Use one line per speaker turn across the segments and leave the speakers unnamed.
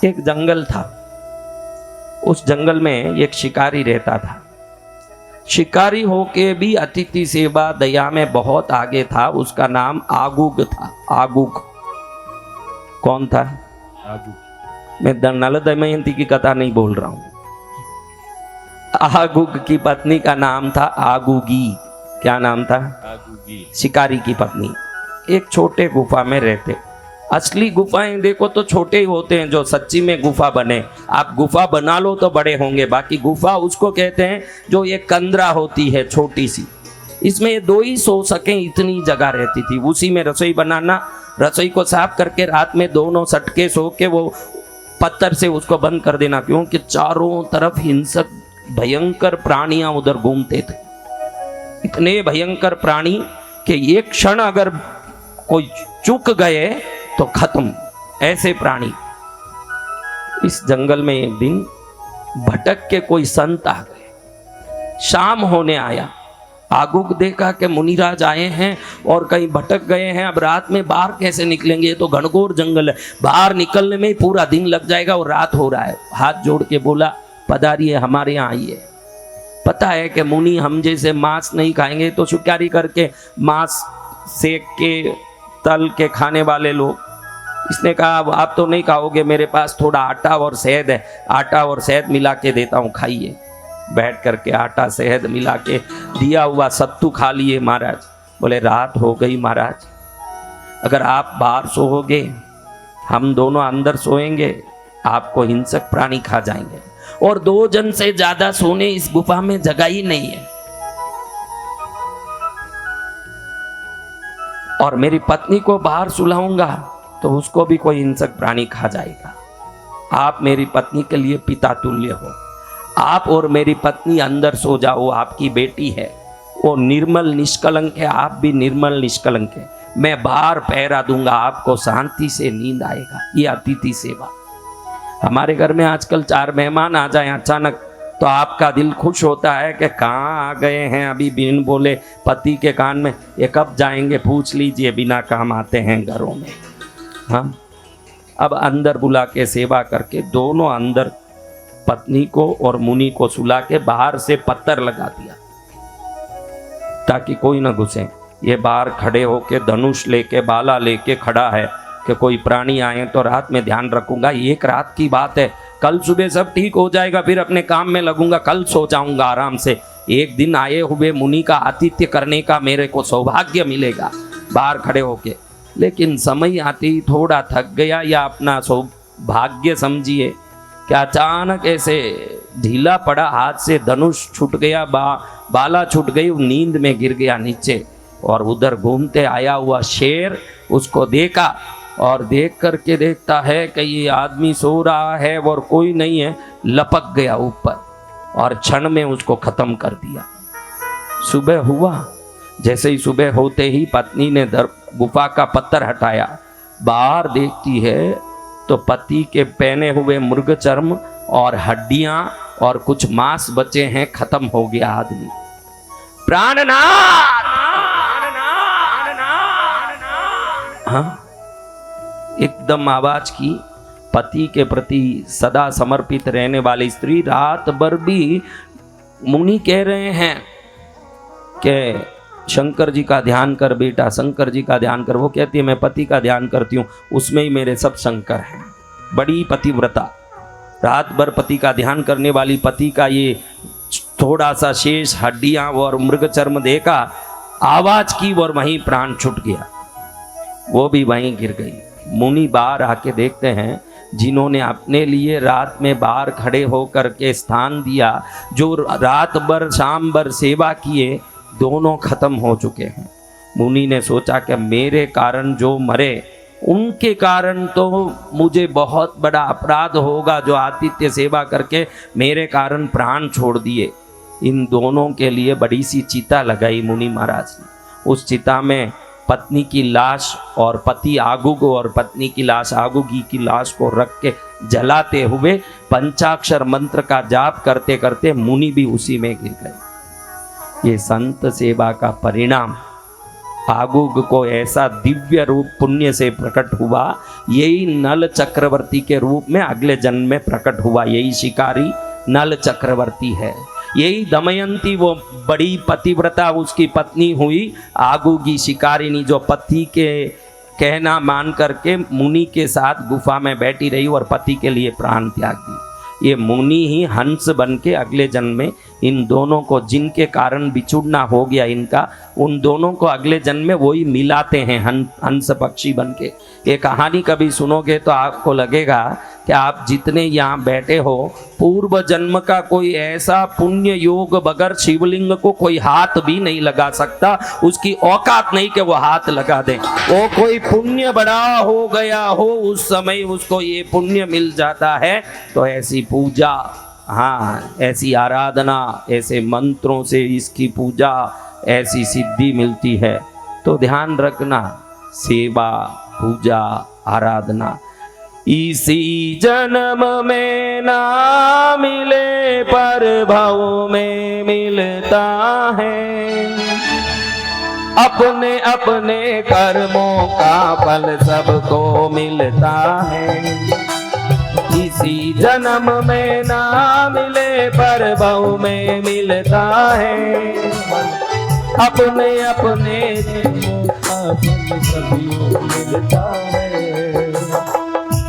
एक जंगल था। उस जंगल में एक शिकारी रहता था। शिकारी होके भी अतिथि सेवा दया में बहुत आगे था। उसका नाम आगुग था। आगुग कौन था? आगुग। मैं नल दमयंती की कथा नहीं बोल रहा हूं। आगुग की पत्नी का नाम था आगुगी। क्या नाम था? आगुगी। शिकारी की पत्नी। एक छोटे गुफा में रहते। असली गुफाएं देखो तो छोटे ही होते हैं जो सच्ची में गुफा बने। आप गुफा बना लो तो बड़े होंगे। बाकी गुफा उसको कहते हैं जो एक कंदरा होती है छोटी सी। इसमें ये दो ही सो सके इतनी जगह रहती थी। उसी में रसोई बनाना, रसोई को साफ करके रात में दोनों सटके सो के वो पत्थर से उसको बंद कर देना, क्योंकि चारों तरफ हिंसक भयंकर प्राणियां उधर घूमते थे। इतने भयंकर प्राणी कि एक क्षण अगर कोई चूक गए तो खत्म। ऐसे प्राणी। इस जंगल में एक दिन भटक के कोई संत आ गए। शाम होने आया। आगुग देखा कि मुनिराज आए हैं और कहीं भटक गए हैं। अब रात में बाहर कैसे निकलेंगे? ये तो घनघोर जंगल है, बाहर निकलने में ही पूरा दिन लग जाएगा और रात हो रहा है। हाथ जोड़ के बोला, पधारिए, हमारे यहाँ आइए। पता है कि मुनि हम जैसे मांस नहीं खाएंगे, तो शिकारी करके मांस सेक के तल के खाने वाले लोग। इसने कहा अब आप तो नहीं खाओगे, मेरे पास थोड़ा आटा और शहद है, आटा और शहद मिला के देता हूँ, खाइए। बैठ करके आटा शहद मिला के दिया हुआ सत्तू खा लिए महाराज। बोले रात हो गई महाराज, अगर आप बाहर सोओगे, हम दोनों अंदर सोएंगे, आपको हिंसक प्राणी खा जाएंगे। और 2 जन से ज्यादा सोने इस गुफा में जगह ही नहीं है। और मेरी पत्नी को बाहर सुलाऊंगा तो उसको भी कोई हिंसक प्राणी खा जाएगा। आप मेरी पत्नी के लिए पिता तुल्य हो। आप और मेरी पत्नी अंदर सो जाओ, आपकी बेटी है, वो निर्मल निष्कलंक है, आप भी निर्मल निष्कलंक है। मैं बाहर पहरा दूंगा, आपको शांति से नींद आएगा। ये अतिथि सेवा। हमारे घर में आजकल 4 मेहमान आ जाएं अचानक तो आपका दिल खुश होता है कि कहाँ आ गए हैं, अभी बिन बोले पति के कान में, ये कब जाएंगे पूछ लीजिए। बिना काम आते हैं घरों में। हाँ, अब अंदर बुला के सेवा करके दोनों अंदर पत्नी को और मुनि को सुला के बाहर से पत्थर लगा दिया ताकि कोई ना घुसे। ये बाहर खड़े होके धनुष लेके बाला लेके खड़ा है कि कोई प्राणी आए तो रात में ध्यान रखूंगा। एक रात की बात है, कल सुबह सब ठीक हो जाएगा, फिर अपने काम में लगूंगा, कल सो जाऊंगा आराम से। एक दिन आए हुए मुनि का आतिथ्य करने का मेरे को सौभाग्य मिलेगा बाहर खड़े होके। लेकिन समय आते ही थोड़ा थक गया या अपना सौभाग्य समझिए कि अचानक ऐसे ढीला पड़ा, हाथ से धनुष छूट गया, बाला छूट गई, नींद में गिर गया नीचे। और उधर घूमते आया हुआ शेर उसको देखा और देख करके देखता है कि ये आदमी सो रहा है और कोई नहीं है, लपक गया ऊपर और क्षण में उसको खत्म कर दिया। सुबह हुआ। जैसे ही सुबह होते ही पत्नी ने गुफा का पत्थर हटाया, बाहर देखती है तो पति के पहने हुए मृग चर्म और हड्डियां और कुछ मांस बचे हैं। खत्म हो गया आदमी। प्राणनाथ! हाँ, एकदम आवाज की। पति के प्रति सदा समर्पित रहने वाली स्त्री रात भर भी मुनि कह रहे हैं कि शंकर जी का ध्यान कर बेटा, शंकर जी का ध्यान कर। वो कहती है मैं पति का ध्यान करती हूँ, उसमें ही मेरे सब शंकर हैं। बड़ी पतिव्रता। रात भर पति का ध्यान करने वाली पति का ये थोड़ा सा शेष हड्डियां और मृग चर्म देखा, आवाज की और वहीं प्राण छूट गया, वो भी वहीं गिर गई। मुनि बाहर आके देखते हैं जिन्होंने अपने लिए रात में बाहर खड़े होकर के स्थान दिया, जो रात भर शाम भर सेवा किए, दोनों खत्म हो चुके हैं। मुनि ने सोचा कि मेरे कारण जो मरे उनके कारण तो मुझे बहुत बड़ा अपराध होगा, जो आतिथ्य सेवा करके मेरे कारण प्राण छोड़ दिए। इन दोनों के लिए बड़ी सी चिता लगाई मुनि महाराज ने। उस चिता में पत्नी की लाश और पति आगुग और पत्नी की लाश आगुगी की लाश को रख के जलाते हुए पंचाक्षर मंत्र का जाप करते करते मुनि भी उसी में गिर गए। ये संत सेवा का परिणाम आगुग को ऐसा दिव्य रूप पुण्य से प्रकट हुआ, यही नल चक्रवर्ती के रूप में अगले जन्म में प्रकट हुआ। यही शिकारी नल चक्रवर्ती है। यही दमयंती वो बड़ी पतिव्रता उसकी पत्नी हुई, आगुगी शिकारिनी जो पति के कहना मान करके मुनि के साथ गुफा में बैठी रही और पति के लिए प्राण त्याग दी। ये मुनि ही हंस बन के अगले जन्म में इन दोनों को, जिनके कारण बिछुड़ना हो गया इनका, उन दोनों को अगले जन्म में वही मिलाते हैं हंस पक्षी बन के। ये कहानी कभी सुनोगे तो आपको लगेगा कि आप जितने यहाँ बैठे हो, पूर्व जन्म का कोई ऐसा पुण्य योग बगैर शिवलिंग को कोई हाथ भी नहीं लगा सकता। उसकी औकात नहीं कि वो हाथ लगा दे। वो कोई पुण्य बड़ा हो गया हो, उस समय उसको ये पुण्य मिल जाता है। तो ऐसी पूजा, हाँ, ऐसी आराधना, ऐसे मंत्रों से इसकी पूजा, ऐसी सिद्धि मिलती है। तो ध्यान रखना, सेवा, पूजा, आराधना इसी जन्म में ना मिले पर भव में मिलता है। अपने अपने कर्मों का फल सबको मिलता है। इसी जन्म में ना मिले पर भव में मिलता है। अपने अपने मिलता है।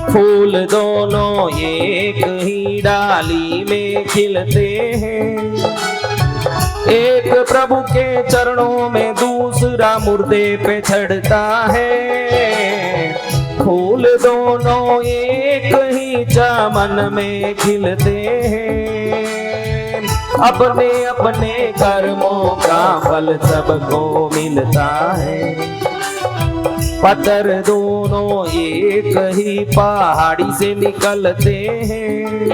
फूल दोनों एक ही डाली में खिलते हैं। एक प्रभु के चरणों में, दूसरा मुर्दे पे चढ़ता है। फूल दोनों एक ही चमन में खिलते हैं। अपने अपने कर्मों का फल सबको मिलता है। पत्थर दोनों एक ही पहाड़ी से निकलते हैं।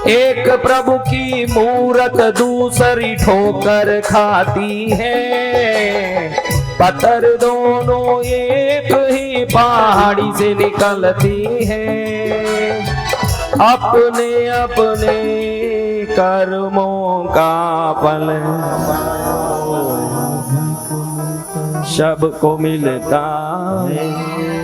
एक प्रभु की मूरत दूसरी ठोकर खाती है। पत्थर दोनों एक ही पहाड़ी से निकलती है। अपने अपने कर्मों का फल सबको मिलता है।